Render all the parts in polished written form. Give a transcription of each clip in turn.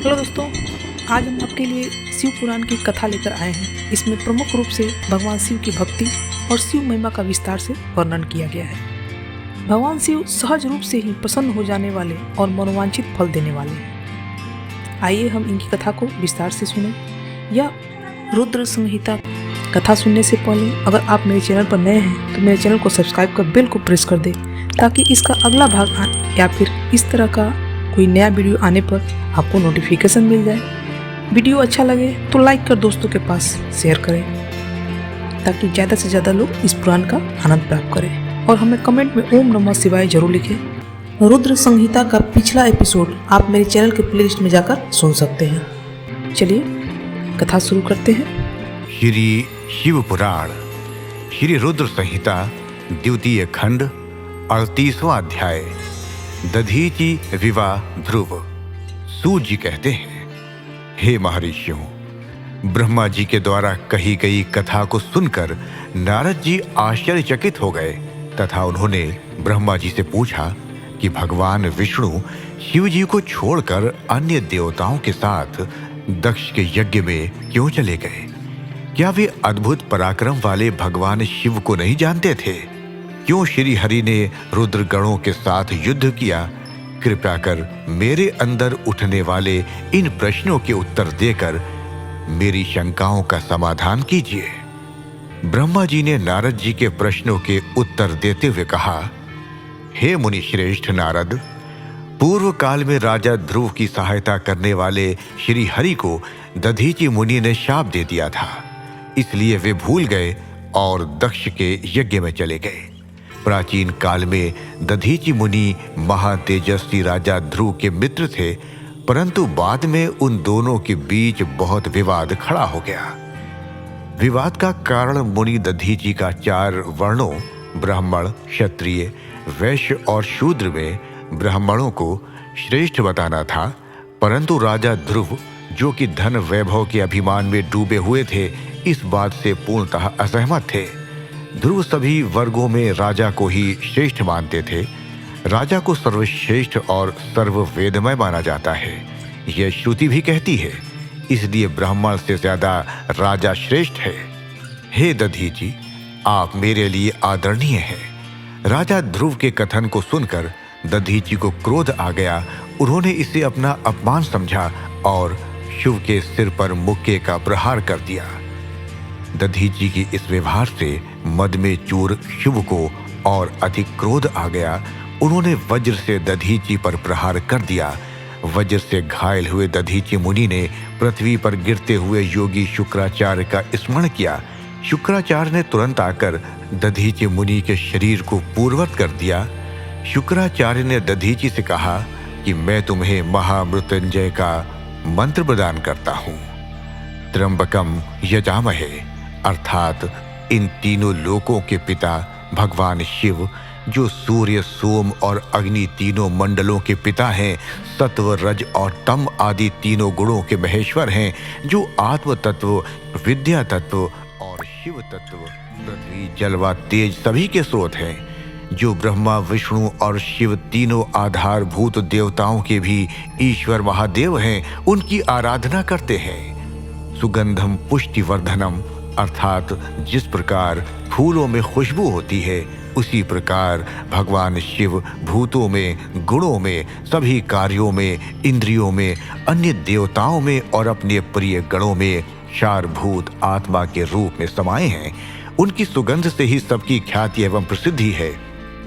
Hello दोस्तों, आज हम आपके लिए शिव पुराण की कथा लेकर आए हैं। इसमें प्रमुख रूप से भगवान शिव की भक्ति और शिव महिमा का विस्तार से वर्णन किया गया है। भगवान शिव सहज रूप से ही प्रसन्न हो जाने वाले और मनोवांछित फल देने वाले हैं। आइए हम इनकी कथा को विस्तार से सुनें। यह रुद्र संहिता कथा सुनने से पहले अगर आप मेरे चैनल पर नए हैं तो मेरे चैनल को सब्सक्राइब कर बेल को प्रेस कर दें, ताकि इसका अगला भाग या फिर इस तरह का कोई नया वीडियो आने पर आपको नोटिफिकेशन मिल जाए। वीडियो अच्छा लगे तो लाइक कर दोस्तों के पास शेयर करें, ताकि ज़्यादा से ज़्यादा लोग इस पुराण का आनंद प्राप्त करें। और हमें कमेंट में ओम नमः शिवाय जरूर लिखें। रुद्र संहिता का पिछला एपिसोड आप मेरे चैनल के प्लेलिस्ट में जाकर सुन सकते हैं। चलिए कथा शुरू करते हैं। श्री शिव पुराण श्री रुद्र संहिता द्वितीय खंड 38वां अध्याय। दधीचि विवाह ध्रुव। सूत जी कहते हैं, हे महर्षियों, ब्रह्मा जी के द्वारा कही गई कथा को सुनकर नारद जी आश्चर्यचकित हो गए तथा उन्होंने ब्रह्मा जी से पूछा कि भगवान विष्णु शिव जी को छोड़कर अन्य देवताओं के साथ दक्ष के यज्ञ में क्यों चले गए? क्या वे अद्भुत पराक्रम वाले भगवान शिव को नहीं जानते थे? क्यों श्री हरि ने रुद्र गणों के साथ युद्ध किया? कृपया कर मेरे अंदर उठने वाले इन प्रश्नों के उत्तर देकर मेरी शंकाओं का समाधान कीजिए। ब्रह्मा जी ने नारद जी के प्रश्नों के उत्तर देते हुए कहा, हे मुनि श्रेष्ठ नारद, पूर्व काल में राजा ध्रुव की सहायता करने वाले श्री हरि को दधीचि मुनि ने शाप दे दिया था, इसलिए वे भूल गए और दक्ष के यज्ञ में चले गए। प्राचीन काल में दधीचि मुनि महातेजस्वी राजा ध्रुव के मित्र थे, परंतु बाद में उन दोनों के बीच बहुत विवाद खड़ा हो गया। विवाद का कारण मुनि दधीचि का 4 वर्णों ब्राह्मण, क्षत्रिय, वैश्य और शूद्र में ब्राह्मणों को श्रेष्ठ बताना था, परंतु राजा ध्रुव, जो कि धन वैभव के अभिमान में डूबे हुए थे, इस बात से पूर्णतः असहमत थे। ध्रुव सभी वर्गों में राजा को ही श्रेष्ठ मानते थे। राजा को सर्वश्रेष्ठ और सर्ववेदमय माना जाता है, यह श्रुति भी कहती है, इसलिए ब्राह्मण से ज्यादा राजा श्रेष्ठ है। हे दधीचि, आप मेरे लिए आदरणीय हैं। राजा ध्रुव के कथन को सुनकर दधीचि को क्रोध आ गया। उन्होंने इसे अपना अपमान समझा और शिव के सिर पर मुक्के का प्रहार कर दिया। दधीचि की इस व्यवहार से मद में चूर शिव को और अधिक क्रोध आ गया। उन्होंने वज्र से दधीचि पर प्रहार कर दिया। वज्र से घायल हुए दधीचि मुनि ने पृथ्वी पर गिरते हुए योगी शुक्राचार्य का स्मरण किया। शुक्राचार्य ने तुरंत आकर दधीचि मुनि के शरीर को पूर्ववत कर दिया। शुक्राचार्य ने दधीचि से कहा कि मैं तुम्हें महामृत्युंजय का मंत्र प्रदान करता हूँ। त्र्यंबकम यजामहे, अर्थात इन तीनों लोकों के पिता भगवान शिव, जो सूर्य, सोम और अग्नि तीनों मंडलों के पिता हैं, सत्व, रज और तम आदि तीनों गुणों के महेश्वर हैं, जो आत्म तत्व, विद्या तत्व और शिव तत्व, पृथ्वी, जल व तेज सभी के स्रोत हैं, जो ब्रह्मा, विष्णु और शिव तीनों आधारभूत देवताओं के भी ईश्वर महादेव हैं, उनकी आराधना करते हैं। सुगंधम पुष्टिवर्धनम, अर्थात जिस प्रकार फूलों में खुशबू होती है, उसी प्रकार भगवान शिव भूतों में, गुणों में, सभी कार्यों में, इंद्रियों में, अन्य देवताओं में और अपने प्रिय गणों में सारभूत आत्मा के रूप में समाये हैं। उनकी सुगंध से ही सबकी ख्याति एवं प्रसिद्धि है।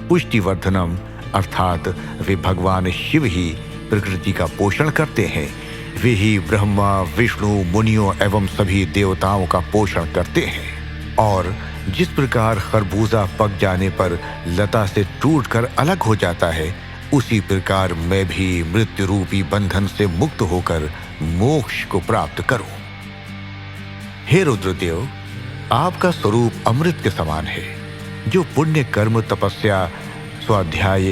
पुष्टिवर्धनम, अर्थात वे भगवान शिव ही प्रकृति का पोषण करते हैं। वे ही ब्रह्मा, विष्णु, मुनियों एवं सभी देवताओं का पोषण करते हैं। और जिस प्रकार खरबूजा पक जाने पर लता से टूटकर अलग हो जाता है, उसी प्रकार मैं भी मृत्यु रूपी बंधन से मुक्त होकर मोक्ष को प्राप्त करूं। हे रुद्रदेव, आपका स्वरूप अमृत के समान है। जो पुण्य कर्म, तपस्या, स्वाध्याय,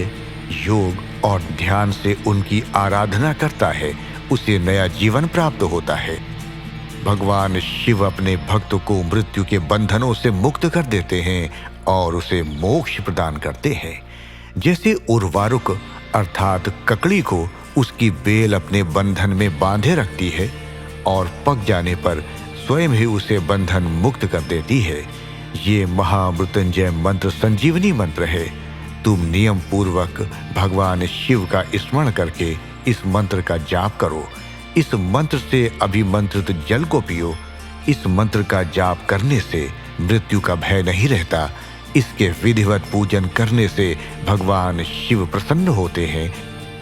योग और ध्यान से उनकी आराधना करता है, उसे नया जीवन प्राप्त होता है। भगवान शिव अपने भक्त को मृत्यु के बंधनों से मुक्त कर देते हैं और उसे मोक्ष प्रदान करते हैं। जैसे उर्वारुक अर्थात ककड़ी को उसकी बेल अपने बंधन में बांधे रखती है और पक जाने पर स्वयं ही उसे बंधन मुक्त कर देती है। ये महामृत्युंजय मंत्र संजीवनी मंत्र है। तुम नियम पूर्वक भगवान शिव का स्मरण करके इस मंत्र का जाप करो। इस मंत्र से अभिमंत्रित जल को पियो। इस मंत्र का जाप करने से मृत्यु का भय नहीं रहता। इसके विधिवत पूजन करने से भगवान शिव प्रसन्न होते हैं।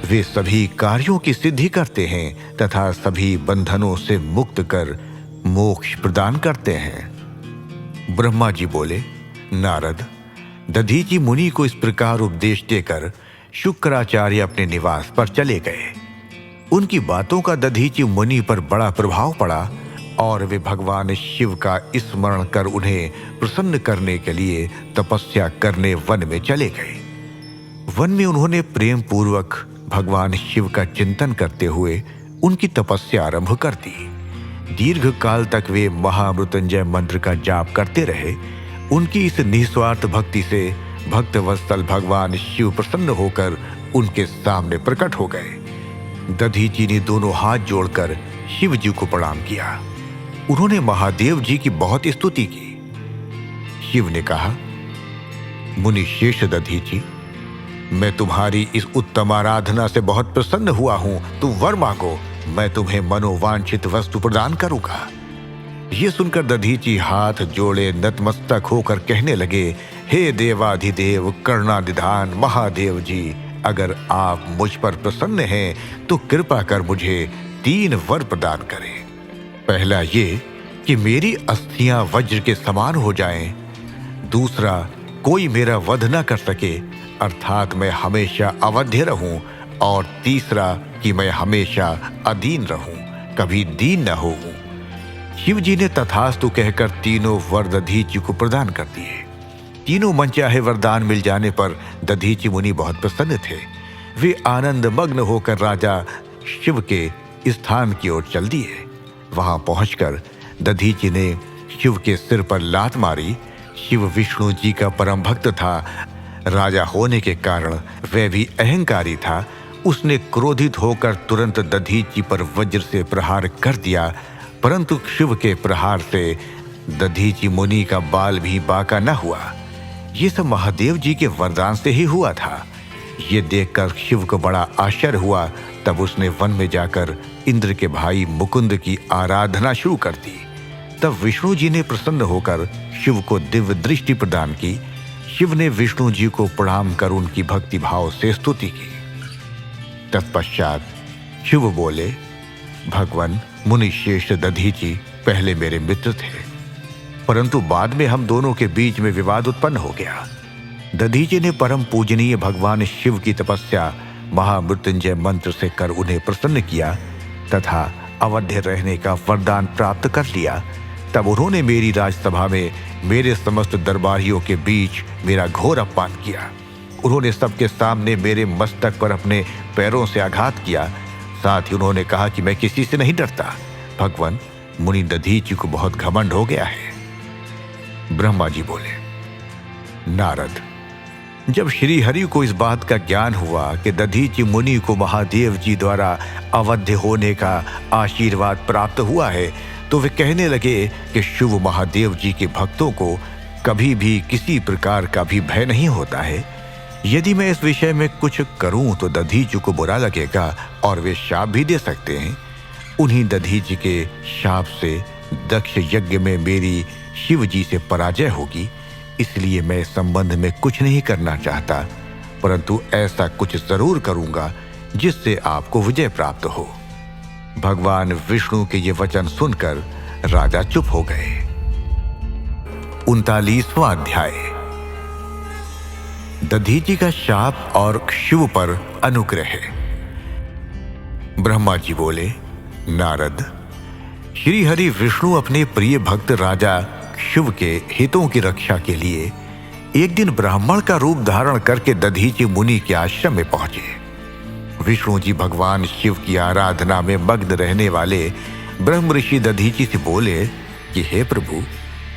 वे सभी कार्यों की सिद्धि करते हैं तथा सभी बंधनों से मुक्त कर मोक्ष प्रदान करते हैं। ब्रह्मा जी बोले, नारद, दधीचि मुनि को इस प्रकार उपदेश देकर शुक्राचार्य अपने निवास पर चले गए। उनकी बातों का दधीचि मुनि पर बड़ा प्रभाव पड़ा और वे भगवान शिव का स्मरण कर उन्हें प्रसन्न करने के लिए तपस्या करने वन में चले गए। वन में उन्होंने प्रेम पूर्वक भगवान शिव का चिंतन करते हुए उनकी तपस्या आरंभ कर दी। दीर्घ काल तक वे महामृत्युंजय मंत्र का जाप करते रहे। उनकी इस निस्वार्थ भक्ति से भक्त वत्सल भगवान शिव प्रसन्न होकर उनके सामने प्रकट हो गए। दधीचि ने दोनों हाथ जोड़कर शिव जी को प्रणाम किया। उन्होंने महादेव जी की बहुत स्तुति की। शिव ने कहा, मुनि शेष दधीचि, मैं तुम्हारी इस उत्तम आराधना से बहुत प्रसन्न हुआ हूं। तुम वर मांगो, मैं तुम्हें मनोवांछित वस्तु प्रदान करूंगा। ये सुनकर दधीचि हाथ जोड़े नतमस्तक होकर कहने लगे, हे देवाधिदेव करुणानिधान महादेव जी, अगर आप मुझ पर प्रसन्न हैं तो कृपा कर मुझे 3 वर प्रदान करें। पहला ये कि मेरी अस्थियां वज्र के समान हो जाएं। दूसरा, कोई मेरा वध न कर सके, अर्थात मैं हमेशा अवध्य रहूं। और तीसरा कि मैं हमेशा अधीन रहूं, कभी दीन न होऊं। शिव जी ने तथास्तु कहकर 3 वर दधीचि को प्रदान कर दिए। तीनों मनचाहे वरदान मिल जाने पर दधीचि मुनि बहुत प्रसन्न थे। वे आनंद मग्न होकर राजा शिव के स्थान की ओर चल दिए। वहां पहुंचकर दधीचि ने शिव के सिर पर लात मारी। शिव विष्णु जी का परम भक्त था। राजा होने के कारण वह भी अहंकारी था। उसने क्रोधित होकर तुरंत दधीचि पर वज्र से प्रहार कर दिया, परंतु शिव के प्रहार से दधीचि मुनि का बाल भी बाका न हुआ। ये सब महादेव जी के वरदान से ही हुआ था। ये देखकर शिव को बड़ा आश्चर्य हुआ। तब उसने वन में जाकर इंद्र के भाई मुकुंद की आराधना शुरू कर दी। तब विष्णु जी ने प्रसन्न होकर शिव को दिव्य दृष्टि प्रदान की। शिव ने विष्णु जी को प्रणाम कर उनकी भक्ति भाव से स्तुति की। तत्पश्चात शिव बोले, भगवान मुनिश्रेष्ठ दधीचि पहले मेरे मित्र थे, परंतु बाद में हम दोनों के बीच में विवाद उत्पन्न हो गया। दधीचि ने परम पूजनीय भगवान शिव की तपस्या महामृत्युंजय मंत्र से कर उन्हें प्रसन्न किया तथा अवध्य रहने का वरदान प्राप्त कर लिया। तब उन्होंने मेरी राजसभा में मेरे समस्त दरबारियों के बीच मेरा घोर अपमान किया। उन्होंने सबके सामने मेरे मस्तक पर अपने पैरों से आघात किया। साथ ही उन्होंने कहा कि मैं किसी से नहीं डरता। भगवान मुनि दधीचि को बहुत घमंड हो गया है। ब्रह्मा जी बोले, नारद, जब श्री हरि को इस बात का ज्ञान हुआ कि दधीचि मुनि को महादेव जी द्वारा अवध्य होने का आशीर्वाद प्राप्त हुआ है, तो वे कहने लगे कि शिव महादेव जी के भक्तों को कभी भी किसी प्रकार का भी भय नहीं होता है। यदि मैं इस विषय में कुछ करूं तो दधीचि को बुरा लगेगा और वे शाप भी दे सकते हैं। उन्हीं दधीचि के शाप से दक्ष यज्ञ में मेरी शिव जी से पराजय होगी। इसलिए मैं इस संबंध में कुछ नहीं करना चाहता, परंतु ऐसा कुछ जरूर करूंगा जिससे आपको विजय प्राप्त हो। भगवान विष्णु के ये वचन सुनकर राजा चुप हो गए। 39वां अध्याय। दधीचि का शाप और शिव पर अनुग्रह। ब्रह्मा जी बोले, नारद, श्री हरि विष्णु अपने प्रिय भक्त राजा शिव के हितों की रक्षा के लिए एक दिन ब्राह्मण का रूप धारण करके दधीचि मुनि के आश्रम में पहुंचे। विष्णु जी भगवान शिव की आराधना में मग्न रहने वाले ब्रह्म ऋषि दधीचि से बोले कि हे प्रभु,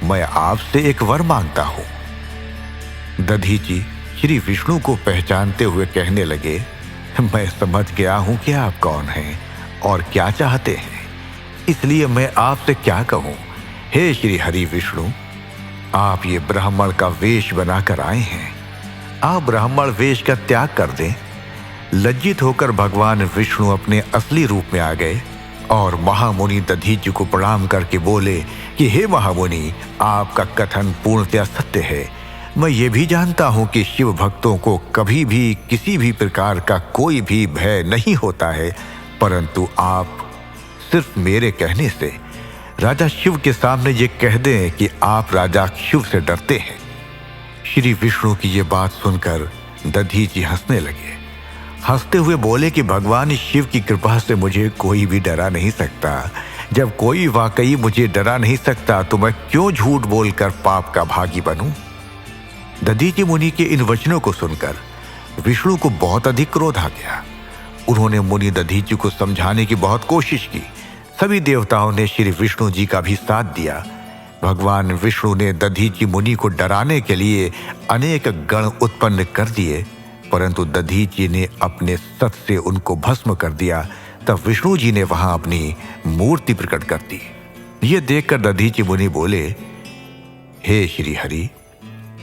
मैं आपसे एक वर मांगता हूं। दधीचि श्री विष्णु को पहचानते हुए कहने लगे, मैं समझ गया हूं कि आप कौन हैं और क्या चाहते हैं, इसलिए मैं आपसे क्या कहूं। हे श्री हरि विष्णु, आप ये ब्राह्मण का वेश बनाकर आए हैं। आप ब्राह्मण वेश का त्याग कर दें। लज्जित होकर भगवान विष्णु अपने असली रूप में आ गए और महामुनि दधीचि को प्रणाम करके बोले कि हे महामुनि, आपका कथन पूर्णतया सत्य है। मैं ये भी जानता हूं कि शिव भक्तों को कभी भी किसी भी प्रकार का कोई भी भय नहीं होता है, परंतु आप सिर्फ मेरे कहने से राजा शिव के सामने ये कह दें कि आप राजा शिव से डरते हैं। श्री विष्णु की ये बात सुनकर दधीचि हंसने लगे। हंसते हुए बोले कि भगवान शिव की कृपा से मुझे कोई भी डरा नहीं सकता। जब कोई वाकई मुझे डरा नहीं सकता तो मैं क्यों झूठ बोलकर पाप का भागी बनूं? दधीचि मुनि के इन वचनों को सुनकर विष्णु को बहुत अधिक क्रोध आ गया। उन्होंने मुनि दधीचि को समझाने की बहुत कोशिश की। सभी देवताओं ने श्री विष्णु जी का भी साथ दिया। भगवान विष्णु ने दधीचि मुनि को डराने के लिए अनेक गण उत्पन्न कर दिए, परंतु दधीचि ने अपने सत से उनको भस्म कर दिया। तब विष्णु जी ने वहां अपनी मूर्ति प्रकट कर दी। ये देखकर दधीचि मुनि बोले, हे श्री हरि,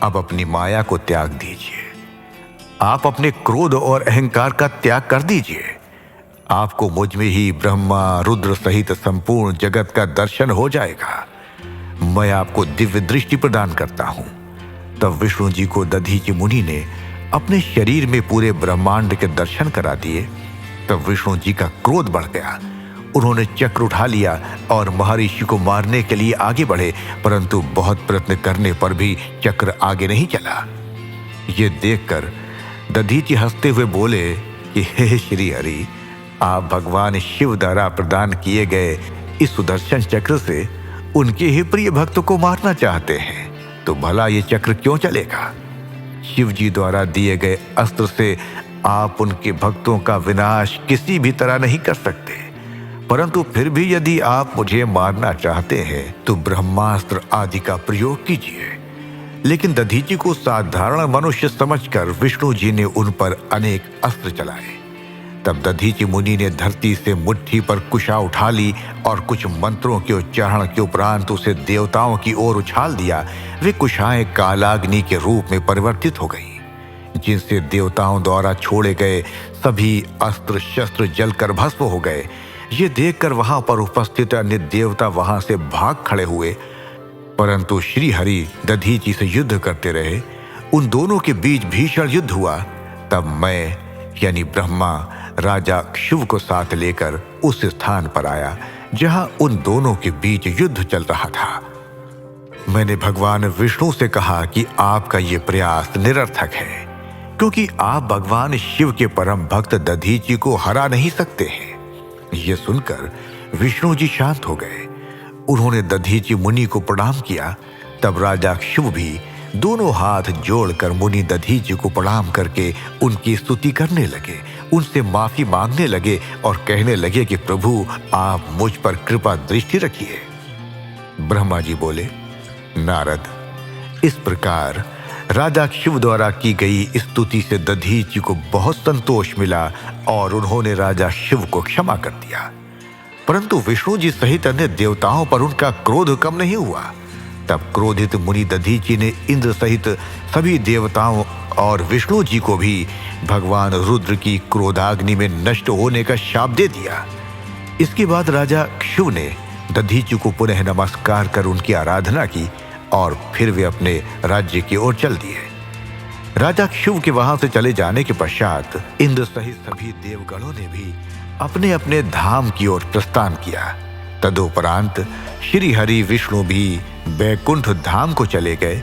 अब अपनी माया को त्याग दीजिए। आप अपने क्रोध और अहंकार का त्याग कर दीजिए। आपको मुझ में ही ब्रह्मा रुद्र सहित संपूर्ण जगत का दर्शन हो जाएगा। मैं आपको दिव्य दृष्टि प्रदान करता हूं। तब विष्णु जी को दधीचि मुनि ने अपने शरीर में पूरे ब्रह्मांड के दर्शन करा दिए। तब विष्णु जी का क्रोध बढ़ गया। उन्होंने चक्र उठा लिया और महर्षि को मारने के लिए आगे बढ़े, परंतु बहुत प्रयत्न करने पर भी चक्र आगे नहीं चला। ये देखकर दधीचि हंसते हुए बोले कि हे श्री हरि, आप भगवान शिव द्वारा प्रदान किए गए इस सुदर्शन चक्र से उनके ही प्रिय भक्त को मारना चाहते हैं, तो भला ये चक्र क्यों चलेगा? शिव जी द्वारा दिए गए अस्त्र से आप उनके भक्तों का विनाश किसी भी तरह नहीं कर सकते, परंतु फिर भी यदि आप मुझे मारना चाहते हैं तो ब्रह्मास्त्र आदि का प्रयोग कीजिए। लेकिन दधीचि को साधारण मनुष्य समझकर विष्णु जी ने उन पर अनेक अस्त्र चलाए। तब दधीचि मुनि ने धरती से मुट्ठी पर कुशा उठा ली और कुछ मंत्रों के उच्चारण के उपरांत उसे देवताओं की ओर उछाल दिया। वे कुशाएं कालाग्नि के रूप में परिवर्तित हो गई, जिनसे देवताओं द्वारा छोड़े गए सभी अस्त्र शस्त्र जलकर भस्म हो गए। ये देखकर वहां पर उपस्थित अन्य देवता वहां से भाग खड़े हुए, परंतु श्री हरि दधीचि से युद्ध करते रहे। उन दोनों के बीच भीषण युद्ध हुआ। तब मैं यानी ब्रह्मा राजा शिव को साथ लेकर उस स्थान पर आया जहां उन दोनों के बीच युद्ध चल रहा था। मैंने भगवान विष्णु से कहा कि आपका ये प्रयास निरर्थक है, क्योंकि आप भगवान शिव के परम भक्त दधीचि को हरा नहीं सकते हैं। ये सुनकर विष्णु जी शांत हो गए। उन्होंने दधीचि मुनि को प्रणाम किया। तब राजा शिव भी दोनों हाथ जोड़कर मुनि दधीचि को प्रणाम करके उनकी स्तुति करने लगे, उनसे माफी मांगने लगे और कहने लगे कि प्रभु, आप मुझ पर कृपा दृष्टि रखिए। ब्रह्मा जी बोले, नारद, इस प्रकार राजा शिव द्वारा की गई स्तुति से दधीचि को बहुत संतोष मिला और उन्होंने राजा शिव को क्षमा कर दिया। परंतु विष्णु जी सहित अन्य देवताओं पर उनका क्रोध कम नहीं हुआ। तब क्रोधित मुनि दधीचि ने इंद्र सहित सभी देवताओं और विष्णु जी को भी भगवान रुद्र की क्रोधाग्नि में नष्ट होने का शाप दे दिया। इसके बाद राजा शिव ने दधीचि को पुनः नमस्कार कर उनकी आराधना की और फिर वे अपने राज्य की ओर चल दिए। राजा शिव के वहां से चले जाने के पश्चात इंद्र सहित सभी देवगणों ने भी अपने अपने धाम की ओर प्रस्थान किया। तदुपरांत श्री हरि विष्णु भी बैकुंठ धाम को चले गए।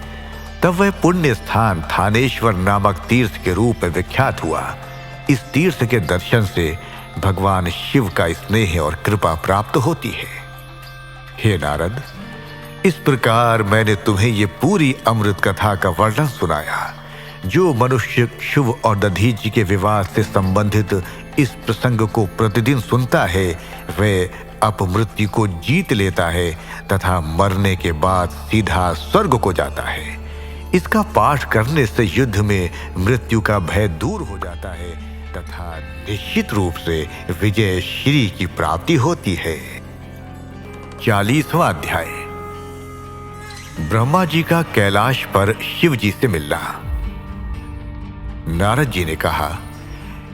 तब वह पुण्य स्थान थानेश्वर नामक तीर्थ के रूप में विख्यात हुआ। इस तीर्थ के दर्शन से भगवान शिव का स्नेह और कृपा प्राप्त होती है। हे नारद, इस प्रकार मैंने तुम्हें ये पूरी अमृत कथा का वर्णन सुनाया। जो मनुष्य शिव और दधीचि के विवाद से संबंधित इस प्रसंग को प्रतिदिन सुनता है, वह अपमृत्यु को जीत लेता है तथा मरने के बाद सीधा स्वर्ग को जाता है। इसका पाठ करने से युद्ध में मृत्यु का भय दूर हो जाता है तथा निश्चित रूप से विजय श्री की प्राप्ति होती है। 40वां अध्याय। ब्रह्मा जी का कैलाश पर शिव जी से मिलना। नारद जी ने कहा,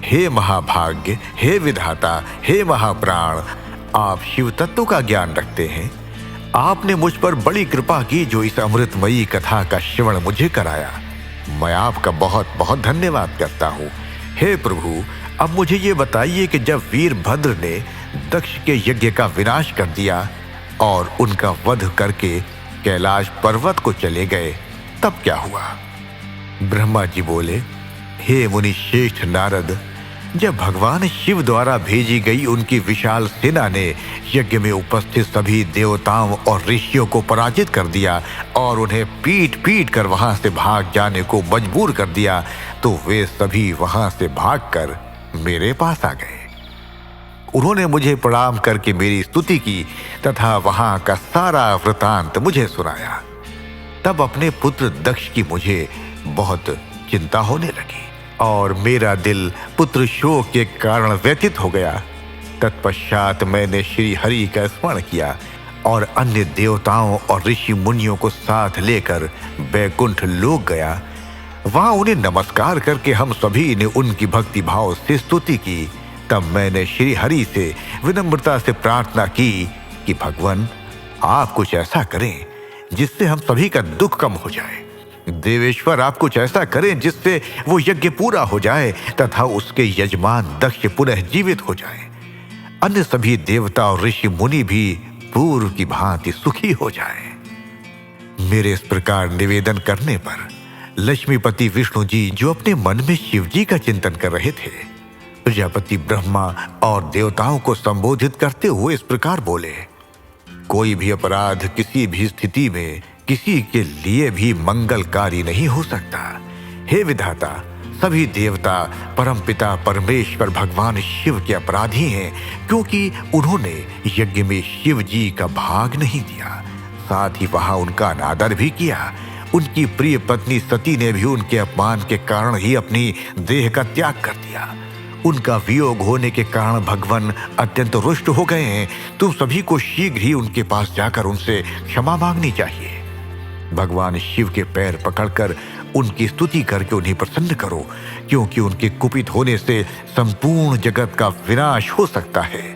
हे महाभाग्य, हे विधाता, हे महाप्राण, आप शिव तत्व का ज्ञान रखते हैं। आपने मुझ पर बड़ी कृपा की जो इस अमृतमयी कथा का श्रवण मुझे कराया। मैं आपका बहुत बहुत धन्यवाद करता हूँ। हे प्रभु, अब मुझे ये बताइए कि जब वीरभद्र ने दक्ष के यज्ञ का विनाश कर दिया और उनका वध करके कैलाश पर्वत को चले गए, तब क्या हुआ? ब्रह्मा जी बोले, हे मुनि श्रेष्ठ नारद, जब भगवान शिव द्वारा भेजी गई उनकी विशाल सेना ने यज्ञ में उपस्थित सभी देवताओं और ऋषियों को पराजित कर दिया और उन्हें पीट पीट कर वहां से भाग जाने को मजबूर कर दिया, तो वे सभी वहां से भागकर मेरे पास आ गए। उन्होंने मुझे प्रणाम करके मेरी स्तुति की तथा वहां का सारा वृतांत मुझे सुनाया। तब अपने पुत्र दक्ष की मुझे बहुत चिंता होने लगी और मेरा दिल पुत्र शोक के कारण व्यथित हो गया। तत्पश्चात मैंने श्री हरि का स्मरण किया और अन्य देवताओं और ऋषि मुनियों को साथ लेकर बैकुंठ लोक गया। वहां उन्हें नमस्कार करके हम सभी ने उनकी भक्ति भाव से स्तुति की। तब मैंने श्री हरि से विनम्रता से प्रार्थना की कि भगवान, आप कुछ ऐसा करें जिससे हम सभी का दुख कम हो जाए। देवेश्वर, आप कुछ ऐसा करें जिससे वो यज्ञ पूरा हो जाए तथा उसके यजमान दक्ष पुनः जीवित हो जाए। अन्य सभी देवता और ऋषि मुनि भी पूर्व की भांति सुखी हो जाए। मेरे इस प्रकार निवेदन करने पर लक्ष्मीपति विष्णु जी, जो अपने मन में शिव जी का चिंतन कर रहे थे, प्रजापति ब्रह्मा और देवताओं को संबोधित करते हुए इस प्रकार बोले, कोई भी अपराध किसी भी स्थिति में किसी के लिए भी मंगलकारी नहीं हो सकता। हे विधाता, सभी देवता परमपिता परमेश्वर भगवान शिव के अपराधी हैं, क्योंकि उन्होंने यज्ञ में शिव जी का भाग नहीं दिया, साथ ही वहां उनका अनादर भी किया। उनकी प्रिय पत्नी सती ने भी उनके अपमान के कारण ही अपनी देह का त्याग कर दिया। उनका वियोग होने के कारण भगवान अत्यंत रुष्ट हो गए हैं। तुम सभी को शीघ्र ही उनके पास जाकर उनसे क्षमा मांगनी चाहिए। भगवान शिव के पैर पकड़कर उनकी स्तुति करके उन्हें प्रसन्न करो, क्योंकि उनके कुपित होने से संपूर्ण जगत का विनाश हो सकता है।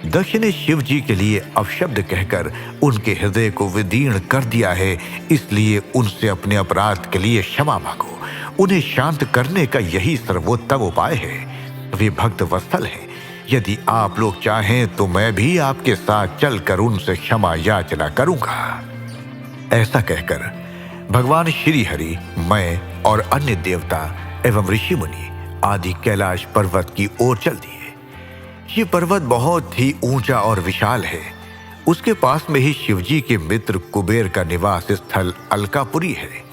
दक्ष ने शिव जी के लिए अपशब्द कहकर उनके हृदय को विदीर्ण कर दिया है, इसलिए उनसे अपने अपराध के लिए क्षमा मांगो। उन्हें शांत करने का यही सर्वोत्तम उपाय है। वे भक्त वत्सल हैं। यदि आप लोग चाहें तो मैं भी आपके साथ चलकर उनसे क्षमा याचना करूंगा। ऐसा कहकर भगवान श्री हरि, मैं और अन्य देवता एवं ऋषि मुनि आदि कैलाश पर्वत की ओर चल दिए। ये पर्वत बहुत ही ऊंचा और विशाल है। उसके पास में ही शिवजी के मित्र कुबेर का निवास स्थल अलकापुरी है।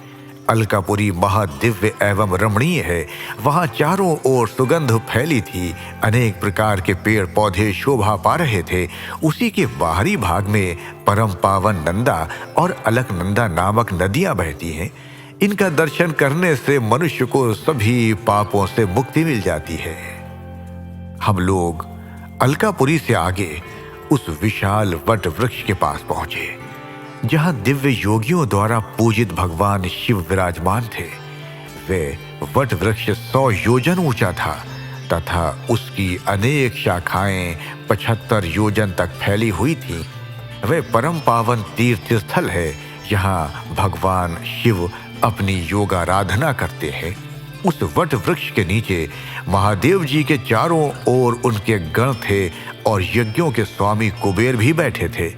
अलकापुरी महादिव्य एवं रमणीय है। वहां चारों ओर सुगंध फैली थी। अनेक प्रकार के पेड़ पौधे शोभा पा रहे थे। उसी के बाहरी भाग में परम पावन नंदा और अलकनंदा नामक नदियां बहती हैं। इनका दर्शन करने से मनुष्य को सभी पापों से मुक्ति मिल जाती है। हम लोग अलकापुरी से आगे उस विशाल वट वृक्ष के पास पहुंचे, जहां दिव्य योगियों द्वारा पूजित भगवान शिव विराजमान थे। वे वट वृक्ष 100 योजन ऊंचा था तथा उसकी अनेक शाखाएं 75 योजन तक फैली हुई थीं। वे परम पावन तीर्थ स्थल है, जहां भगवान शिव अपनी योगाराधना करते हैं। उस वट वृक्ष के नीचे महादेव जी के चारों ओर उनके गण थे और यज्ञों के स्वामी कुबेर भी बैठे थे।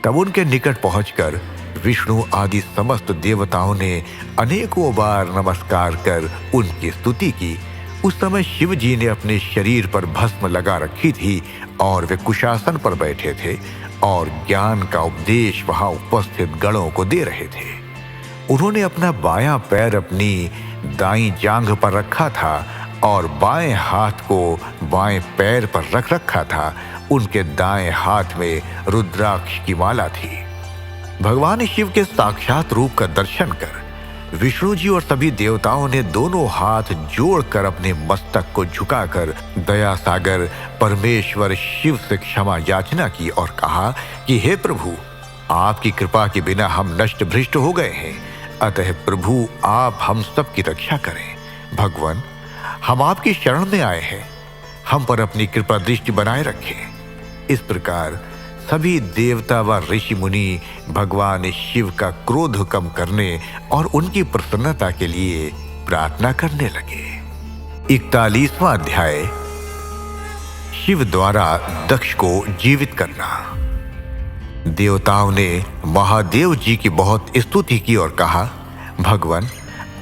तब उनके निकट पहुंचकर विष्णु आदि समस्त देवताओं ने अनेकों बार नमस्कार कर उनकी स्तुति की। उस समय शिव जी ने अपने शरीर पर भस्म लगा रखी थी और वे कुशासन पर बैठे थे और ज्ञान का उपदेश वहां उपस्थित गणों को दे रहे थे। उन्होंने अपना बायां पैर अपनी दाईं जांघ पर रखा था और बाएं हाथ को बाएं पैर पर रख रखा था। उनके दाएं हाथ में रुद्राक्ष की माला थी। भगवान शिव के साक्षात रूप का दर्शन कर विष्णु जी और सभी देवताओं ने दोनों हाथ जोड़कर अपने मस्तक को झुकाकर दया सागर परमेश्वर शिव से क्षमा याचना की और कहा कि हे प्रभु, आपकी कृपा के बिना हम नष्ट भ्रष्ट हो गए हैं, अतः प्रभु आप हम सब की रक्षा करें। भगवान, हम आपकी शरण में आए हैं, हम पर अपनी कृपा दृष्टि बनाए रखें। इस प्रकार सभी देवता व ऋषि मुनि भगवान शिव का क्रोध कम करने और उनकी प्रसन्नता के लिए प्रार्थना करने लगे। 41वां अध्याय, शिव द्वारा दक्ष को जीवित करना। देवताओं ने महादेव जी की बहुत स्तुति की और कहा, भगवान,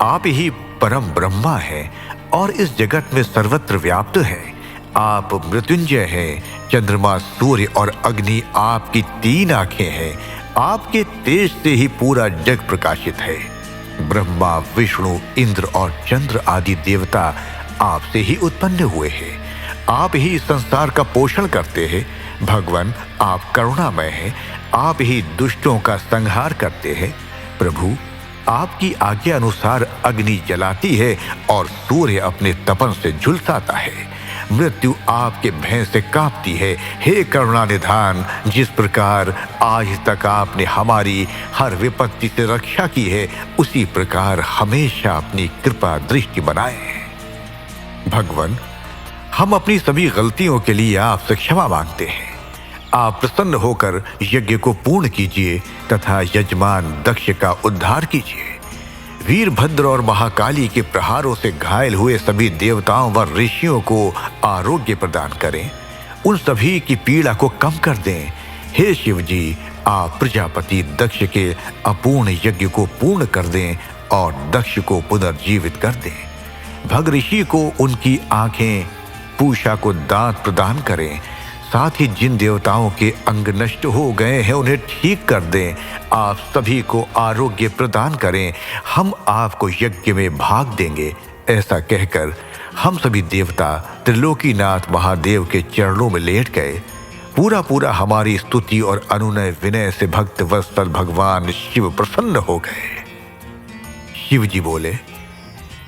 आप ही परम ब्रह्मा हैं और इस जगत में सर्वत्र व्याप्त हैं। आप मृत्युंजय हैं। चंद्रमा, सूर्य और अग्नि आपकी 3 आंखें हैं। आपके तेज से ही पूरा जग प्रकाशित है। ब्रह्मा, विष्णु, इंद्र और चंद्र आदि देवता आपसे ही उत्पन्न हुए हैं। आप ही संसार का पोषण करते हैं। भगवान, आप करुणामय हैं। आप ही दुष्टों का संहार करते हैं। प्रभु, आपकी आज्ञा अनुसार अग्नि जलाती है और सूर्य अपने तपन से झुलसाता है। मृत्यु आपके भय से कांपती है। हे करुणा निधान, जिस प्रकार आज तक आपने हमारी हर विपत्ति से रक्षा की है, उसी प्रकार हमेशा अपनी कृपा दृष्टि बनाए। भगवान, हम अपनी सभी गलतियों के लिए आपसे क्षमा मांगते हैं। आप प्रसन्न होकर यज्ञ को पूर्ण कीजिए तथा यजमान दक्ष का उद्धार कीजिए। वीरभद्र और महाकाली के प्रहारों से घायल हुए सभी देवताओं व ऋषियों को आरोग्य प्रदान करें। उन सभी की पीड़ा को कम कर दें। हे शिव जी, आप प्रजापति दक्ष के अपूर्ण यज्ञ को पूर्ण कर दें और दक्ष को पुनर्जीवित कर दें। भग ऋषि को उनकी आंखें, पूषा को दांत प्रदान करें। साथ ही जिन देवताओं के अंग नष्ट हो गए हैं उन्हें ठीक कर दें। आप सभी को आरोग्य प्रदान करें। हम आपको यज्ञ में भाग देंगे। ऐसा कहकर हम सभी देवता त्रिलोकीनाथ महादेव के चरणों में लेट गए। पूरा हमारी स्तुति और अनुनय विनय से भक्त वत्सल भगवान शिव प्रसन्न हो गए। शिव जी बोले,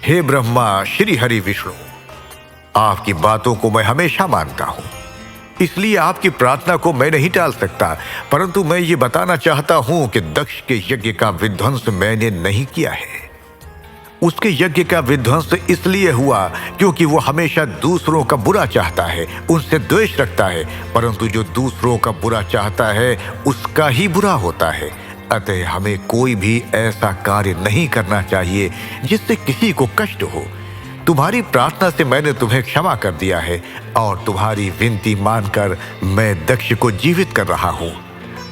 हे ब्रह्मा श्री हरि विष्णु, आपकी बातों को मैं हमेशा मानता हूं, इसलिए आपकी प्रार्थना को मैं नहीं टाल सकता। परंतु मैं ये बताना चाहता हूं कि दक्ष के यज्ञ का विध्वंस मैंने नहीं किया है। उसके यज्ञ का विध्वंस इसलिए हुआ क्योंकि वो हमेशा दूसरों का बुरा चाहता है, उनसे द्वेष रखता है। परंतु जो दूसरों का बुरा चाहता है उसका ही बुरा होता है। अतः हमें कोई भी ऐसा कार्य नहीं करना चाहिए जिससे किसी को कष्ट हो। तुम्हारी प्रार्थना से मैंने तुम्हें क्षमा कर दिया है और तुम्हारी विनती मानकर मैं दक्ष को जीवित कर रहा हूं।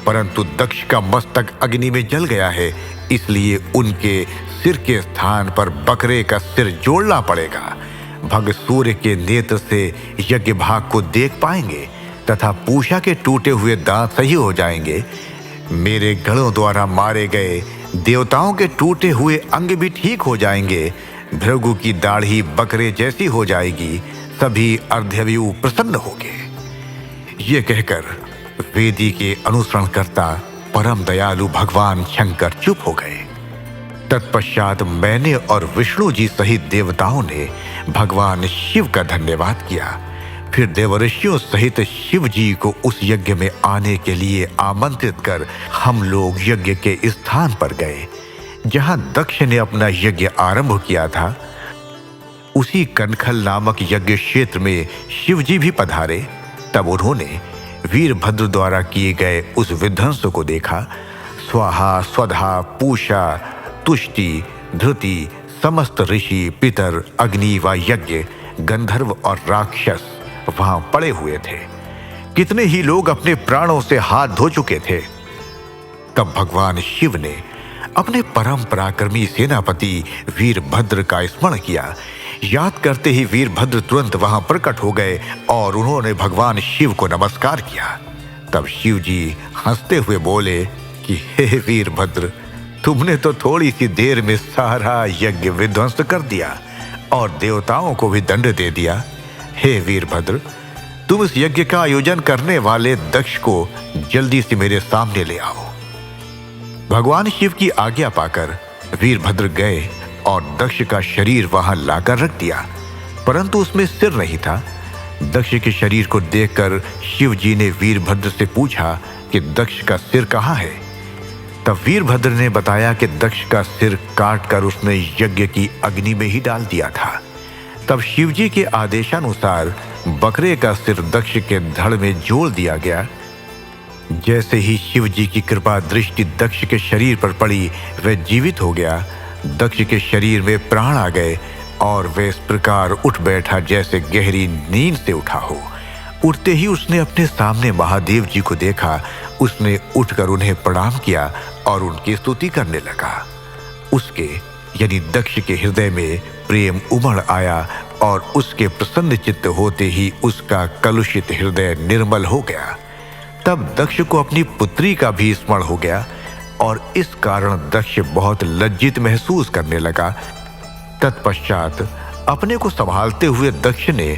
परंतु दक्ष का मस्तक अग्नि में जल गया है, इसलिए उनके सिर के स्थान पर बकरे का सिर जोड़ना पड़ेगा। भग सूर्य के नेत्र से यज्ञ भाग को देख पाएंगे तथा पूषा के टूटे हुए दांत सही हो जाएंगे। मेरे गणों द्वारा मारे गए देवताओं के टूटे हुए अंग भी ठीक हो जाएंगे। भृगु की दाढ़ी बकरे जैसी हो जाएगी। सभी अर्धव्यू प्रसन्न होंगे। ये कहकर वेदी के अनुसरणकर्ता परम दयालु भगवान शंकर चुप हो गए। तत्पश्चात मैंने और विष्णु जी सहित देवताओं ने भगवान शिव का धन्यवाद किया। फिर देवऋषियों सहित शिव जी को उस यज्ञ में आने के लिए आमंत्रित कर हम लोग यज्ञ के स्थान पर गए जहां दक्ष ने अपना यज्ञ आरंभ किया था। उसी कनखल नामक यज्ञ क्षेत्र में शिव जी भी पधारे। तब उन्होंने वीरभद्र द्वारा किए गए उस विध्वंस को देखा। स्वाहा, स्वधा, पूषा, तुष्टि, धृति, समस्त ऋषि, पितर, अग्नि व यज्ञ, गंधर्व और राक्षस वहां पड़े हुए थे। कितने ही लोग अपने प्राणों से हाथ धो चुके थे। तब भगवान शिव ने अपने परम पराक्रमी सेनापति वीरभद्र का स्मरण किया। याद करते ही वीरभद्र तुरंत वहां प्रकट हो गए और उन्होंने भगवान शिव को नमस्कार किया। तब शिव जी हंसते हुए बोले कि हे वीरभद्र, तुमने तो थोड़ी सी देर में सारा यज्ञ विध्वंस कर दिया और देवताओं को भी दंड दे दिया। हे वीरभद्र, तुम इस यज्ञ का आयोजन करने वाले दक्ष को जल्दी से मेरे सामने ले आओ। भगवान शिव की आज्ञा पाकर वीरभद्र गए और दक्ष का शरीर वहां लाकर रख दिया, परंतु उसमें सिर नहीं था। दक्ष के शरीर को देखकर शिव जी ने वीरभद्र से पूछा कि दक्ष का सिर कहाँ है। तब वीरभद्र ने बताया कि दक्ष का सिर काटकर उसने यज्ञ की अग्नि में ही डाल दिया था। तब शिवजी के आदेशानुसार बकरे का सिर दक्ष के धड़ में जोड़ दिया गया। जैसे ही शिवजी की कृपा दृष्टि दक्ष के शरीर पर पड़ी, वह जीवित हो गया। दक्ष के शरीर में प्राण आ गए और वह इस प्रकार उठ बैठा जैसे गहरी नींद से उठा हो। उठते ही उसने अपने सामने महादेव जी को देखा। उसने उठकर उन्हें प्रणाम किया और उनकी स्तुति करने लगा। उसके यानी दक्ष के हृदय में प्रेम उमड़ आया और उसके प्रसन्न चित्त होते ही उसका कलुषित हृदय निर्मल हो गया। तब दक्ष को अपनी पुत्री का भी स्मरण हो गया और इस कारण दक्ष बहुत लज्जित महसूस करने लगा। तत्पश्चात अपने को संभालते हुए दक्ष ने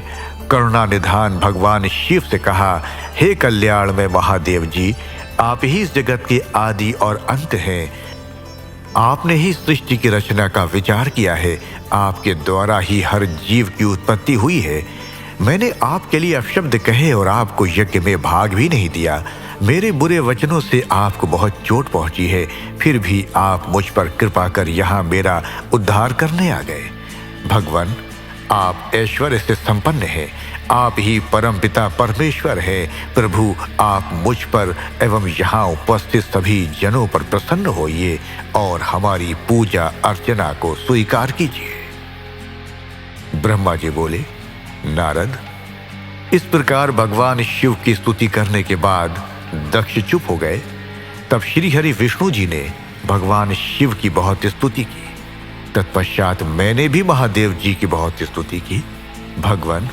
करुणानिधान भगवान शिव से कहा, हे कल्याण में महादेव जी, आप ही इस जगत के आदि और अंत हैं। आपने ही सृष्टि की रचना का विचार किया है। आपके द्वारा ही हर जीव की उत्पत्ति हुई है। मैंने आपके लिए अपशब्द कहे और आपको यज्ञ में भाग भी नहीं दिया। मेरे बुरे वचनों से आपको बहुत चोट पहुंची है, फिर भी आप मुझ पर कृपा कर यहाँ मेरा उद्धार करने आ गए। भगवान, आप ऐश्वर्य से संपन्न हैं। आप ही परमपिता परमेश्वर हैं। प्रभु, आप मुझ पर एवं यहाँ उपस्थित सभी जनों पर प्रसन्न होइए और हमारी पूजा अर्चना को स्वीकार कीजिए। ब्रह्मा जी बोले, नारद, इस प्रकार भगवान शिव की स्तुति करने के बाद दक्ष चुप हो गए। तब श्री हरि विष्णु जी ने भगवान शिव की बहुत स्तुति की। तत्पश्चात मैंने भी महादेव जी की बहुत स्तुति की। भगवान,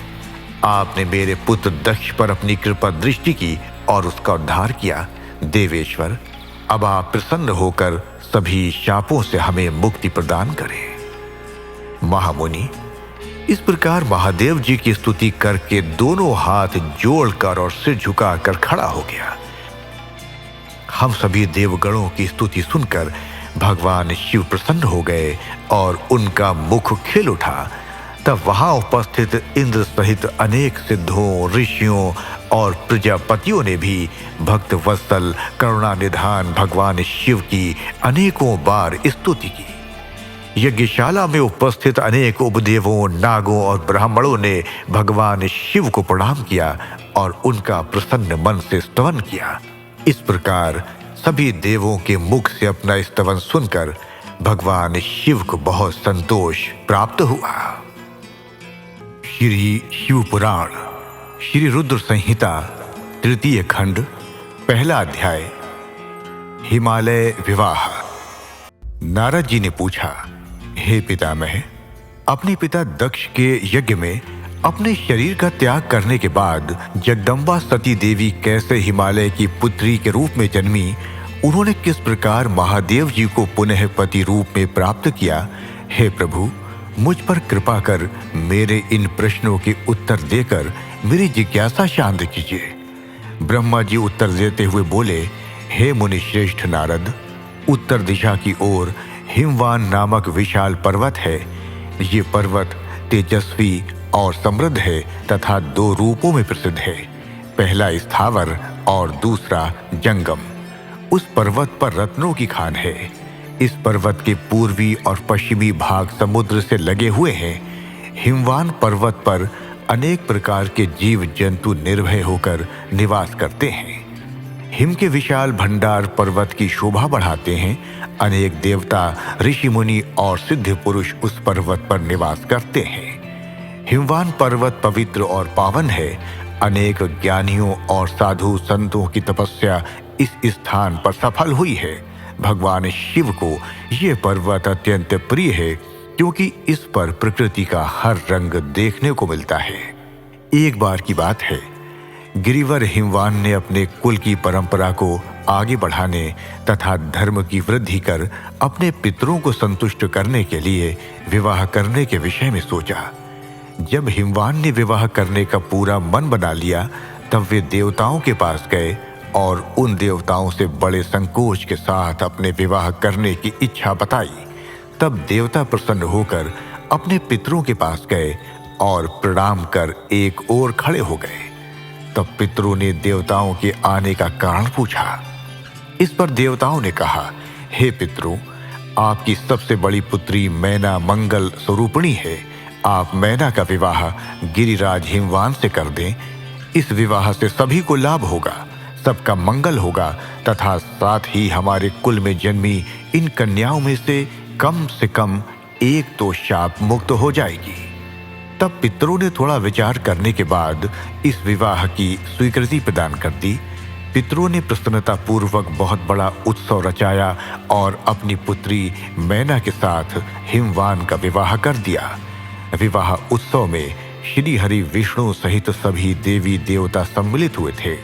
आपने मेरे पुत्र दक्ष पर अपनी कृपा दृष्टि की और उसका उद्धार किया। देवेश्वर, अब आप प्रसन्न होकर सभी शापों से हमें मुक्ति प्रदान करें। महामुनि इस प्रकार महादेव जी की स्तुति करके दोनों हाथ जोड़कर और सिर झुकाकर खड़ा हो गया। हम सभी देवगणों की स्तुति सुनकर भगवान शिव प्रसन्न हो गए और उनका मुख खिल उठा। तब वहां उपस्थित इंद्र सहित अनेक सिद्धों, ऋषियों और प्रजापतियों ने भी भक्त वत्सल करुणानिधान भगवान शिव की अनेकों बार स्तुति की। यज्ञशाला में उपस्थित अनेक उपदेवों, नागों और ब्राह्मणों ने भगवान शिव को प्रणाम किया और उनका प्रसन्न मन से स्तवन किया। इस प्रकार सभी देवों के मुख से अपना स्तवन सुनकर भगवान शिव को बहुत संतोष प्राप्त हुआ। श्री शिव पुराण श्री रुद्र संहिता तृतीय खंड पहला अध्याय हिमालय विवाह। नारद जी ने पूछा, हे पितामह, अपने पिता दक्ष के यज्ञ में अपने शरीर का त्याग करने के बाद जगदम्बा सती देवी कैसे हिमालय की पुत्री के रूप में जन्मी, उन्होंने किस प्रकार महादेव जी को पुनः पति रूप में प्राप्त किया। हे प्रभु, मुझ पर कृपा कर मेरे इन प्रश्नों के उत्तर देकर मेरी जिज्ञासा शांत कीजिए। ब्रह्मा जी उत्तर देते हुए बोले, हे मुनि श्रेष्ठ नारद, उत्तर दिशा की ओर हिमवान नामक विशाल पर्वत है। ये पर्वत तेजस्वी और समृद्ध है तथा दो रूपों में प्रसिद्ध है। पहला स्थावर और दूसरा जंगम। उस पर्वत पर रत्नों की खान है। इस पर्वत के पूर्वी और पश्चिमी भाग समुद्र से लगे हुए हैं। हिमवान पर्वत पर अनेक प्रकार के जीव जंतु निर्भय होकर निवास करते हैं। हिम के विशाल भंडार पर्वत की शोभा बढ़ाते हैं। अनेक देवता, ऋषि मुनि और सिद्ध पुरुष उस पर्वत पर निवास करते हैं। हिमवान पर्वत पवित्र और पावन है। अनेक ज्ञानियों और साधु संतों की तपस्या इस स्थान पर सफल हुई है। भगवान शिव को यह पर्वत अत्यंत प्रिय है, क्योंकि इस पर प्रकृति का हर रंग देखने को मिलता है। एक बार की बात है, गिरिवर हिमवान ने अपने कुल की परंपरा को आगे बढ़ाने तथा धर्म की वृद्धि कर अपने पितरों को संतुष्ट करने के लिए विवाह करने के विषय में सोचा। जब हिमवान ने विवाह करने का पूरा मन बना लिया, तब वे देवताओं के पास गए और उन देवताओं से बड़े संकोच के साथ अपने विवाह करने की इच्छा बताई। तब देवता प्रसन्न होकर अपने पितरों के पास गए और प्रणाम कर एक ओर खड़े हो गए। तब पितरों ने देवताओं के आने का कारण पूछा। इस पर देवताओं ने कहा, हे पितरों, आपकी सबसे बड़ी पुत्री मैना मंगल स्वरूपिणी है। आप मैना का विवाह गिरिराज हिमवान से कर दें। इस विवाह से सभी को लाभ होगा, सबका मंगल होगा तथा साथ ही हमारे कुल में जन्मी इन कन्याओं में से कम एक तो शाप मुक्त हो जाएगी। तब पितरों ने थोड़ा विचार करने के बाद इस विवाह की स्वीकृति प्रदान कर दी। पितरों ने प्रसन्नता पूर्वक बहुत बड़ा उत्सव रचाया और अपनी पुत्री मैना के साथ हिमवान का विवाह कर दिया। विवाह उत्सव में श्री हरि विष्णु सहित सभी देवी देवता सम्मिलित हुए थे।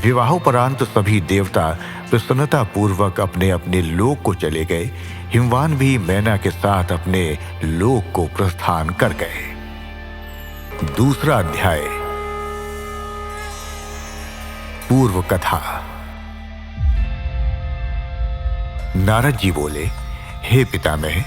विवाहोपरांत सभी देवता प्रसन्नता पूर्वक अपने अपने लोक को चले गए। हिमवान भी मैना के साथ अपने लोक को प्रस्थान कर गए। दूसरा अध्याय, पूर्व कथा। नारद जी बोले, हे पितामह,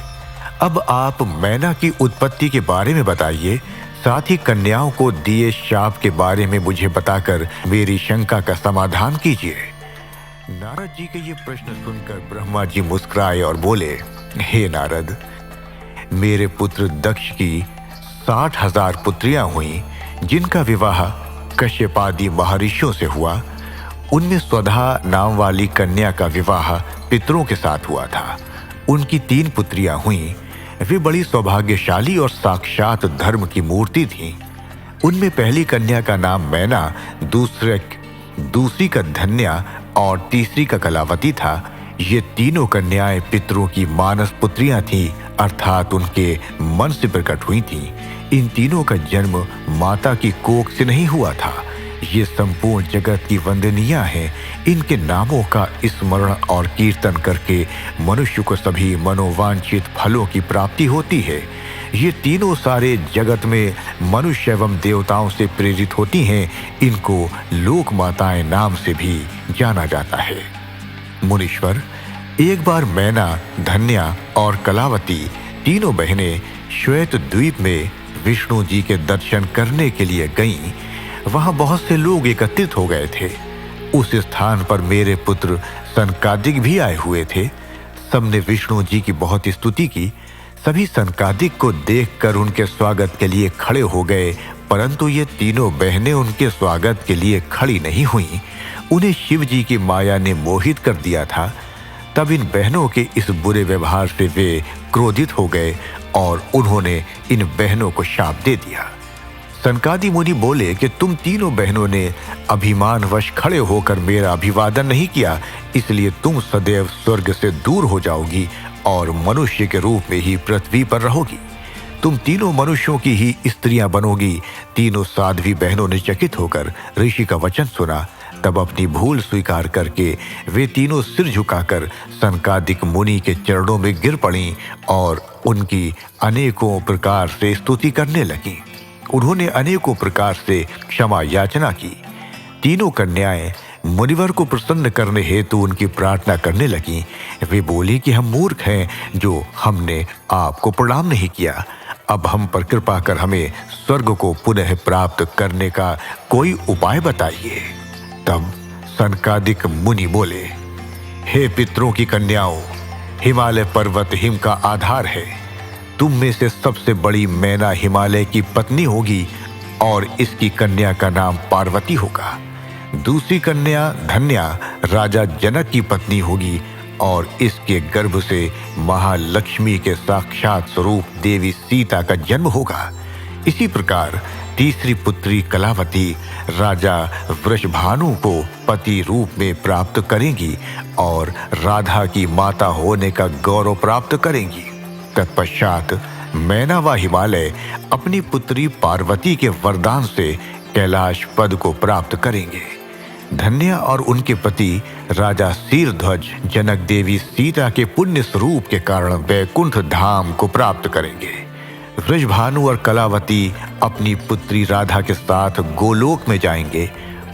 अब आप मैना की उत्पत्ति के बारे में बताइए, साथ ही कन्याओं को दिए शाप के बारे में मुझे बताकर मेरी शंका का समाधान कीजिए। नारद जी के ये प्रश्न सुनकर ब्रह्मा जी मुस्कुराए और बोले, हे नारद, मेरे पुत्र दक्ष की 60,000 पुत्रियां हुई, जिनका विवाह कश्यपादि महर्षियों से हुआ। उनमें स्वधा नाम वाली कन्या का विवाह पितरों के साथ हुआ था। उनकी 3 पुत्रियां हुईं। वे बड़ी सौभाग्यशाली और साक्षात धर्म की मूर्ति थीं। उनमें पहली कन्या का नाम मैना, दूसरी का धन्या और तीसरी का कलावती था। ये तीनों कन्याएं पितरों की मानस पुत्रियां थीं, अर्थात उनके मन से प्रकट हुई थीं। इन तीनों का जन्म माता की कोख से नहीं हुआ था। ये संपूर्ण जगत की वंदनीया हैं। इनके नामों का स्मरण और कीर्तन करके मनुष्य को सभी मनोवांछित फलों की प्राप्ति होती है। ये तीनों सारे जगत में मनुष्य एवं देवताओं से प्रेरित होती हैं। इनको लोक माताएं नाम से भी जाना जाता है। मुनीश्वर, एक बार मैना, धन्या और कलावती तीनों बहनें श्वेत द्वीप में विष्णु जी के दर्शन करने के लिए गईं। वहां बहुत से लोग एकत्रित हो गए थे। उस स्थान पर मेरे पुत्र सनकादिक भी आए हुए थे। सबने विष्णु जी की बहुत स्तुति की। सभी सनकादिक को देखकर उनके स्वागत के लिए खड़े हो गए, परंतु ये तीनों बहनें उनके स्वागत के लिए खड़ी नहीं हुईं। उन्हें शिव जी की माया ने मोहित कर दिया था। तब इन बहनों के इस बुरे व्यवहार से वे क्रोधित हो गए और उन्होंने इन बहनों को शाप दे दिया। सनकादि मुनि बोले कि तुम तीनों बहनों ने अभिमानवश खड़े होकर मेरा अभिवादन नहीं किया, इसलिए तुम सदैव स्वर्ग से दूर हो जाओगी और मनुष्य के रूप में ही पृथ्वी पर रहोगी। तुम तीनों मनुष्यों की ही स्त्रियां बनोगी। तीनों साध्वी बहनों ने चकित होकर ऋषि का वचन सुना। तब अपनी भूल स्वीकार करके वे तीनों सिर झुकाकर सनकादिक मुनि के चरणों में गिर पड़ीं और उनकी अनेकों प्रकार से स्तुति करने लगीं। उन्होंने अनेकों प्रकार से क्षमा याचना की। तीनों कन्याएं मुनिवर को प्रसन्न करने हेतु उनकी प्रार्थना करने लगीं। वे बोली कि हम मूर्ख हैं जो हमने आपको प्रणाम नहीं किया। अब हम पर कृपा कर हमें स्वर्ग को पुनः प्राप्त करने का कोई उपाय बताइए। तब सनकादिक मुनि बोले, हे पितरों की कन्याओं, हिमालय पर्वत हिम का आधार है। तुम में से सबसे बड़ी मैना हिमालय की पत्नी होगी और इसकी कन्या का नाम पार्वती होगा। दूसरी कन्या धन्या राजा जनक की पत्नी होगी और इसके गर्भ से महालक्ष्मी के साक्षात स्वरूप देवी सीता का जन्म होगा। इसी प्रकार तीसरी पुत्री कलावती राजा वृषभानु को पति रूप में प्राप्त करेंगी और राधा की माता होने का गौरव प्राप्त करेंगी। तत्पश्चात मैना व हिमालय अपनी पुत्री पार्वती के वरदान से कैलाश पद को प्राप्त करेंगे। धन्या और उनके पति राजा शीरध्वज जनक देवी सीता के पुण्य स्वरूप के कारण वैकुंठ धाम को प्राप्त करेंगे। वृषभानु और कलावती अपनी पुत्री राधा के साथ गोलोक में जाएंगे।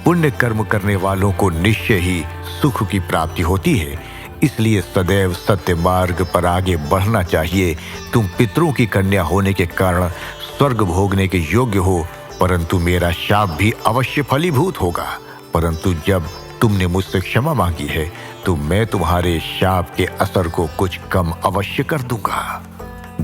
पुण्य कर्म करने वालों को निश्चय ही सुख की प्राप्ति होती है। इसलिए सदैव सत्य मार्ग पर आगे बढ़ना चाहिए। तुम पितरों की कन्या होने के कारण स्वर्ग भोगने के योग्य हो, परंतु मेरा शाप भी अवश्य फलीभूत होगा। परंतु जब तुमने मुझसे क्षमा मांगी है तो मैं तुम्हारे शाप के असर को कुछ कम अवश्य कर दूंगा।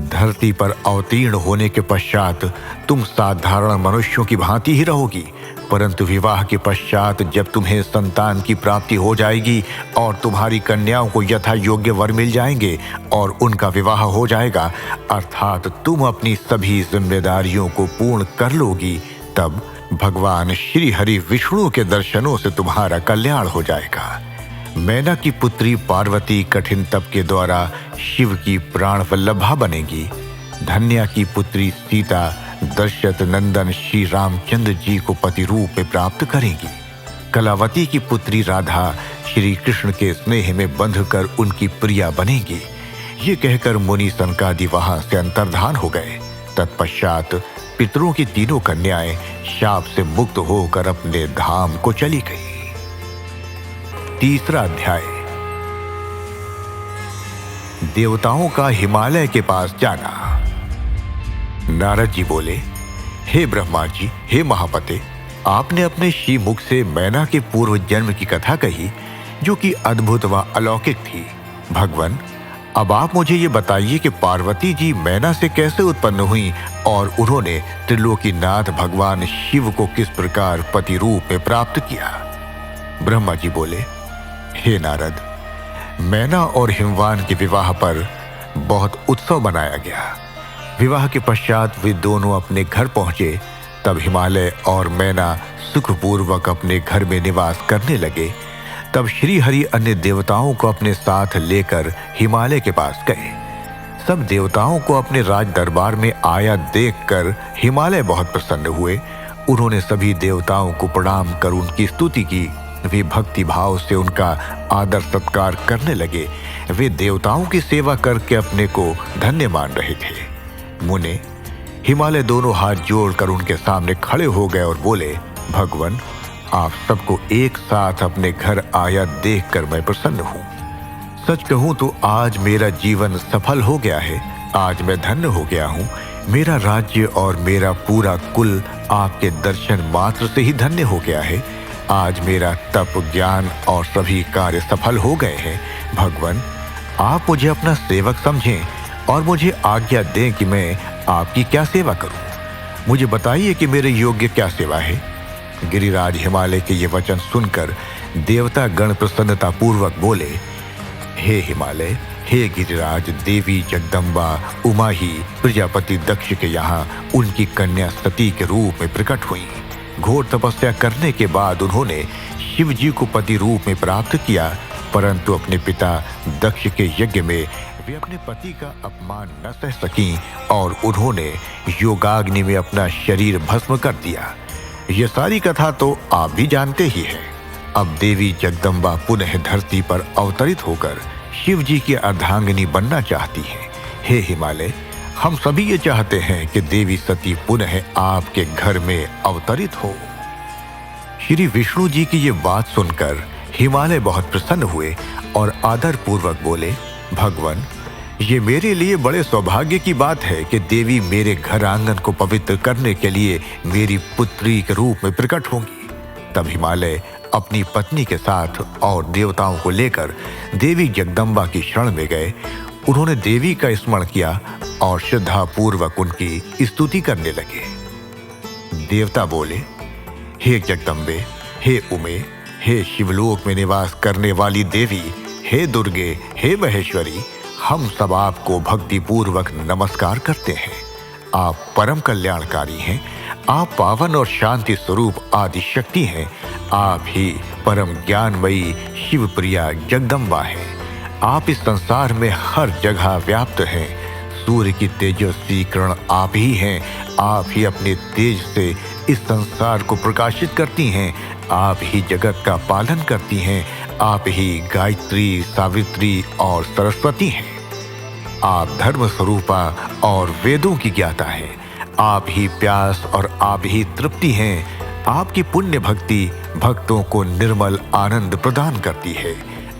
धरती पर अवतीर्ण होने के पश्चात तुम साधारण मनुष्यों की भांति ही रहोगी, परंतु विवाह के पश्चात जब तुम्हें संतान की प्राप्ति हो जाएगी और तुम्हारी कन्याओं को यथा योग्य वर मिल जाएंगे और उनका विवाह हो जाएगा, अर्थात तुम अपनी सभी जिम्मेदारियों को पूर्ण कर लोगी, तब भगवान श्री हरि विष्णु के दर्शनों से तुम्हारा कल्याण हो जाएगा। मैना की पुत्री पार्वती कठिन तप के द्वारा शिव की प्राण वल्लभा बनेगी। धन्या की पुत्री सीता दशरथ नंदन श्री रामचंद्र जी को पति रूप में प्राप्त करेगी। कलावती की पुत्री राधा श्री कृष्ण के स्नेह में बंधकर उनकी प्रिया बनेगी। ये कहकर मुनि सनकादि वहां से अंतर्धान हो गए। तत्पश्चात पितरों की तीनों कन्याएं शाप से मुक्त होकर अपने धाम को चली गई। तीसरा अध्याय, देवताओं का हिमालय के पास जाना। नारद जी बोले, हे ब्रह्मा जी, हे महापते, आपने अपने श्री मुख से मैना के पूर्व जन्म की कथा कही जो कि अद्भुत व अलौकिक थी। भगवान, अब आप मुझे ये बताइए कि पार्वती जी मैना से कैसे उत्पन्न हुई और उन्होंने त्रिलोकीनाथ भगवान शिव को किस प्रकार पति रूप में प्राप्त किया। ब्रह्मा जी बोले, हे नारद, मैना और हिमवान के विवाह पर बहुत उत्सव मनाया गया। विवाह के पश्चात वे दोनों अपने घर पहुंचे। तब हिमालय और मैना सुखपूर्वक अपने घर में निवास करने लगे। तब श्री हरि अन्य देवताओं को अपने साथ लेकर हिमालय के पास गए। सब देवताओं को अपने राज दरबार में आया देखकर हिमालय बहुत प्रसन्न हुए। उन्होंने सभी देवताओं को प्रणाम कर उनकी स्तुति की। वे भक्ति भाव से उनका आदर सत्कार करने लगे। वे देवताओं की सेवा करके अपने को धन्य मान रहे थे। मुने हिमालय दोनों हाथ जोड़कर उनके सामने खड़े हो गए और बोले, भगवान, आप सबको एक साथ अपने घर आया देखकर मैं प्रसन्न हूँ। सच कहूँ तो आज मेरा जीवन सफल हो गया है। आज मैं धन्य हो गया हूँ। मेरा राज्य और मेरा पूरा कुल आपके दर्शन मात्र से ही धन्य हो गया है। आज मेरा तप, ज्ञान और सभी कार्य सफल हो गए हैं। भगवान, आप मुझे अपना सेवक समझें और मुझे आज्ञा दें कि मैं आपकी क्या सेवा करूं। मुझे बताइए कि मेरे योग्य क्या सेवा है। गिरिराज हिमालय के ये वचन सुनकर देवता गण प्रसन्नता पूर्वक बोले, हे हिमालय, हे गिरिराज, देवी जगदम्बा उमा ही प्रजापति दक्ष के यहाँ उनकी कन्या सती के रूप में प्रकट हुई। घोर तपस्या करने के बाद उन्होंने शिव जी को पति रूप में प्राप्त किया, परंतु अपने पिता दक्ष के यज्ञ में वे अपने पति का अपमान न सह सकीं और उन्होंने योगाग्नि में अपना शरीर भस्म कर दिया। यह सारी कथा तो आप भी जानते ही हैं। अब देवी जगदम्बा पुनः धरती पर अवतरित होकर शिव जी की अर्धांगिनी बनना चाहती हैं। हे हिमालय, हम सभी ये चाहते हैं कि देवी सती पुनः आपके घर में अवतरित हो। श्री विष्णु जी की ये बात सुनकर हिमालय बहुत प्रसन्न हुए और आदर पूर्वक बोले, भगवान, ये मेरे लिए बड़े सौभाग्य की बात है कि देवी मेरे घर आंगन को पवित्र करने के लिए मेरी पुत्री के रूप में प्रकट होंगी। तब हिमालय अपनी पत्नी के साथ और देवताओं को लेकर देवी जगदम्बा की शरण में गए। उन्होंने देवी का स्मरण किया और श्रद्धा पूर्वक उनकी स्तुति करने लगे। देवता बोले, हे जगदम्बे, हे उमे, हे शिवलोक में निवास करने वाली देवी, हे दुर्गे, हे महेश्वरी, हम सब आपको भक्ति पूर्वक नमस्कार करते हैं। आप परम कल्याणकारी हैं। आप पावन और शांति स्वरूप आदि शक्ति हैं। आप ही परम ज्ञानमयी शिवप्रिया जगदम्बा हैं। आप इस संसार में हर जगह व्याप्त हैं। सूर्य की तेजस्वी किरण आप ही हैं। आप ही अपने तेज से इस संसार को प्रकाशित करती हैं। आप ही जगत का पालन करती हैं। आप ही गायत्री, सावित्री और सरस्वती हैं। आप धर्म स्वरूपा और वेदों की ज्ञाता हैं। आप ही प्यास और आप ही तृप्ति हैं। आपकी पुण्य भक्ति भक्तों को निर्मल आनंद प्रदान करती है।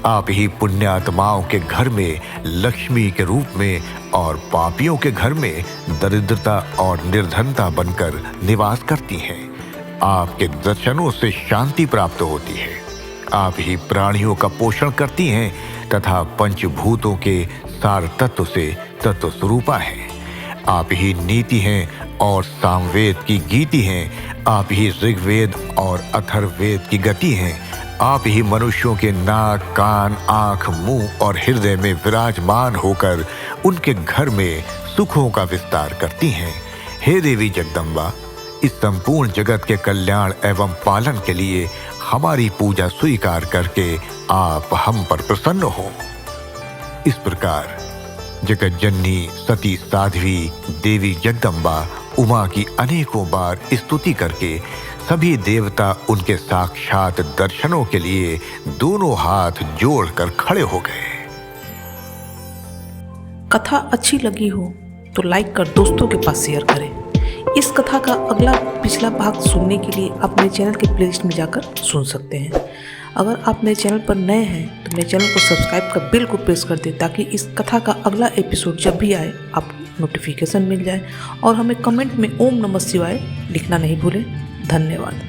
आप ही पुण्यात्माओं के घर में लक्ष्मी के रूप में और पापियों के घर में दरिद्रता और निर्धनता बनकर निवास करती हैं। आपके दर्शनों से शांति प्राप्त होती है। आप ही प्राणियों का पोषण करती हैं तथा पंचभूतों के सार तत्व से तत्व स्वरूपा है। आप ही नीति हैं और सामवेद की गीति हैं। आप ही ऋग्वेद और अथर्ववेद की गति हैं। आप ही मनुष्यों के नाक, कान, आँख, मुंह और हृदय में विराजमान होकर उनके घर में सुखों का विस्तार करती हैं। हे देवी जगदम्बा, इस संपूर्ण जगत के कल्याण एवं पालन के लिए हमारी पूजा स्वीकार करके आप हम पर प्रसन्न हो। इस प्रकार जगत जननी सती साध्वी देवी जगदम्बा उमा की अनेकों बार स्तुति करके सभी देवता उनके साक्षात दर्शनों के लिए दोनों हाथ जोड़कर खड़े हो गए। कथा अच्छी लगी हो तो लाइक कर दोस्तों के पास शेयर करें। इस कथा का अगला पिछला भाग सुनने के लिए आप मेरे चैनल के प्लेलिस्ट में जाकर सुन सकते हैं। अगर आप मेरे चैनल पर नए हैं तो मेरे चैनल को सब्सक्राइब का बेल को प्रेस कर दें ताकि इस कथा का अगला एपिसोड जब भी आए आपको नोटिफिकेशन मिल जाए। और हमें कमेंट में ओम नमः शिवाय लिखना नहीं भूलें। धन्यवाद।